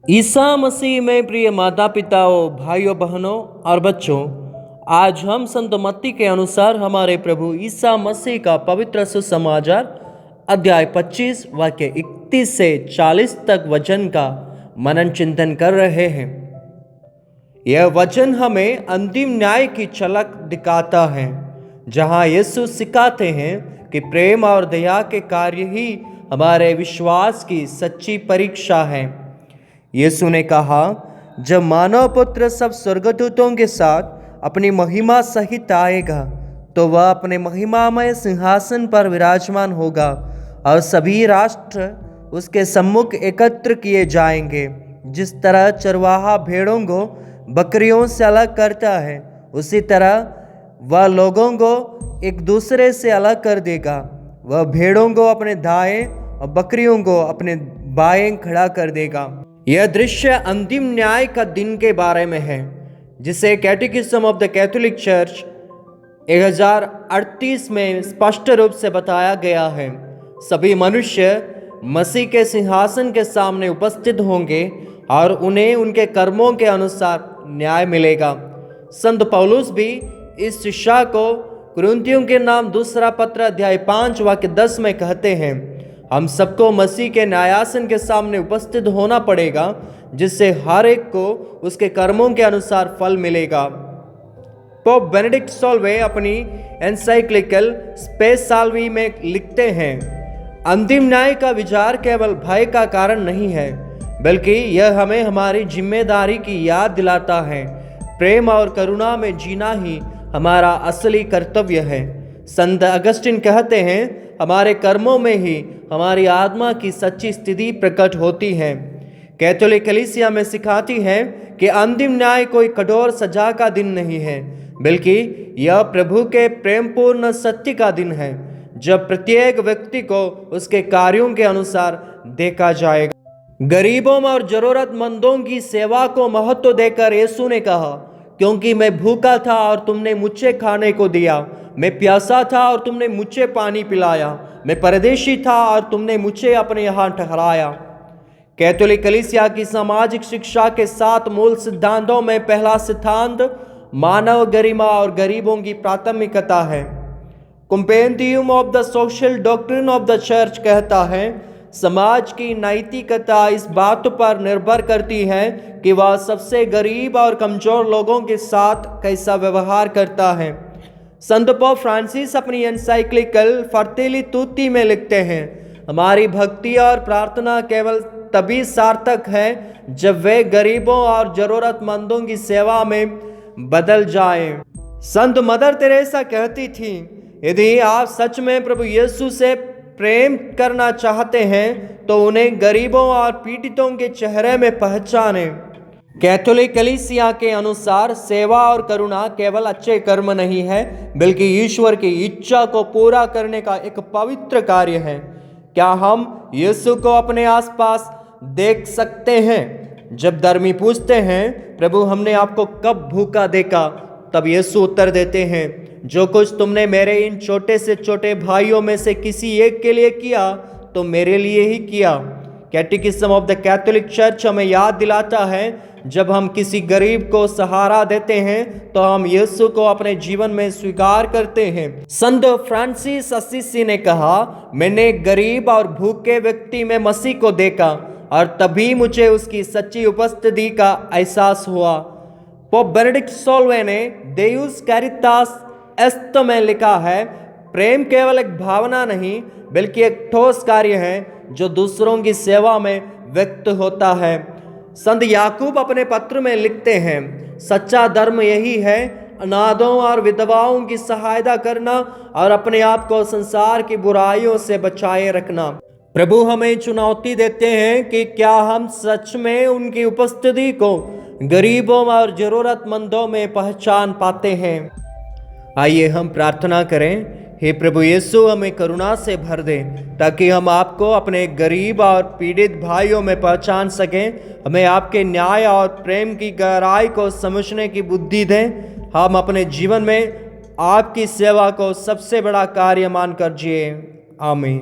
ईसा मसीह में प्रिय माता पिताओं, भाइयों बहनों और बच्चों, आज हम संत मत्ती के अनुसार हमारे प्रभु ईसा मसीह का पवित्र सुसमाचार अध्याय 25 वाक्य 31 से 40 तक वचन का मनन चिंतन कर रहे हैं। यह वचन हमें अंतिम न्याय की झलक दिखाता है, जहां यीशु सिखाते हैं कि प्रेम और दया के कार्य ही हमारे विश्वास की सच्ची परीक्षा है। यीशु ने कहा, जब मानव पुत्र सब स्वर्गदूतों के साथ अपनी महिमा सहित आएगा तो वह अपने महिमामय सिंहासन पर विराजमान होगा और सभी राष्ट्र उसके सम्मुख एकत्र किए जाएंगे। जिस तरह चरवाहा भेड़ों को बकरियों से अलग करता है, उसी तरह वह लोगों को एक दूसरे से अलग कर देगा। वह भेड़ों को अपने दाएं और बकरियों को अपने बाएं खड़ा कर देगा। यह दृश्य अंतिम न्याय का दिन के बारे में है, जिसे कैटेकिज्म ऑफ द कैथोलिक चर्च 1038 में स्पष्ट रूप से बताया गया है। सभी मनुष्य मसीह के सिंहासन के सामने उपस्थित होंगे और उन्हें उनके कर्मों के अनुसार न्याय मिलेगा। संत पौलुस भी इस शिक्षा को कुरिन्थियों के नाम दूसरा पत्र अध्याय 5 वाक्य 10 में कहते हैं, हम सबको मसीह के न्यायासन के सामने उपस्थित होना पड़ेगा, जिससे हर एक को उसके कर्मों के अनुसार फल मिलेगा। पोप बेनेडिक्ट 16वें अपनी एनसाइक्लिकल स्पेस साल्वी में लिखते हैं, अंतिम न्याय का विचार केवल भय का कारण नहीं है, बल्कि यह हमें हमारी जिम्मेदारी की याद दिलाता है। प्रेम और करुणा में जीना ही हमारा असली कर्तव्य है। संत अगस्टिन कहते हैं, हमारे कर्मों में ही हमारी आत्मा की सच्ची स्थिति प्रकट होती है। कैथोलिक कलीसिया में सिखाती है कि अंतिम न्याय कोई कठोर सजा का दिन नहीं है, बल्कि यह प्रभु के प्रेमपूर्ण सत्य का दिन है, जब प्रत्येक व्यक्ति को उसके कार्यों के अनुसार देखा जाएगा। गरीबों और जरूरतमंदों की सेवा को महत्व देकर यीशु ने कहा, क्योंकि मैं भूखा था और तुमने मुझे खाने को दिया, मैं प्यासा था और तुमने मुझे पानी पिलाया, मैं परदेशी था और तुमने मुझे अपने यहाँ ठहराया। कैथोलिक कलीसिया की सामाजिक शिक्षा के 7 मूल सिद्धांतों में पहला सिद्धांत मानव गरिमा और गरीबों की प्राथमिकता है। Compendium of the social doctrine of the church कहता है, समाज की नैतिकता इस बात पर निर्भर करती है कि वह सबसे गरीब और कमजोर लोगों के साथ कैसा व्यवहार करता है। संत पोप फ्रांसिस अपनी एनसाइक्लिकल फ्रैटेली तुtti में लिखते हैं, हमारी भक्ति और प्रार्थना केवल तभी सार्थक है जब वे गरीबों और जरूरतमंदों की सेवा में बदल जाएं। संत मदर तेरेसा कहती थी, यदि आप सच में प्रभु यीशु से प्रेम करना चाहते हैं तो उन्हें गरीबों और पीड़ितों के चेहरे में पहचानें। कैथोलिक कलीसिया के अनुसार सेवा और करुणा केवल अच्छे कर्म नहीं है, बल्कि ईश्वर की इच्छा को पूरा करने का एक पवित्र कार्य है। क्या हम यीशु को अपने आसपास देख सकते हैं? जब धर्मी पूछते हैं, प्रभु हमने आपको कब भूखा देखा, तब यीशु उत्तर देते हैं, जो कुछ तुमने मेरे इन छोटे से छोटे भाइयों में से किसी एक के लिए किया तो मेरे लिए ही किया। कैटेकिज्म ऑफ द कैथोलिक चर्च हमें याद दिलाता है, जब हम किसी गरीब को सहारा देते हैं तो हम यीशु को अपने जीवन में स्वीकार करते हैं। संत फ्रांसिस असीसी ने कहा, मैंने एक गरीब और भूखे व्यक्ति में मसीह को देखा और तभी मुझे उसकी सच्ची उपस्थिति का एहसास हुआ। पोप बेनेडिक्ट 16वें ने देउस कैरितास एस्ट में लिखा है, प्रेम केवल एक भावना नहीं, बल्कि एक ठोस कार्य है जो दूसरों की सेवा में व्यक्त होता है। संत याकूब अपने पत्र में लिखते हैं, सच्चा धर्म यही है, अनाथों और विधवाओं की सहायता करना और अपने आप को संसार की बुराइयों से बचाए रखना। प्रभु हमें चुनौती देते हैं कि क्या हम सच में उनकी उपस्थिति को गरीबों और जरूरतमंदों में पहचान पाते हैं। आइए हम प्रार्थना करें। हे प्रभु यीशु, हमें करुणा से भर दें ताकि हम आपको अपने गरीब और पीड़ित भाइयों में पहचान सकें। हमें आपके न्याय और प्रेम की गहराई को समझने की बुद्धि दें। हम अपने जीवन में आपकी सेवा को सबसे बड़ा कार्य मानकर जिए। आमीन।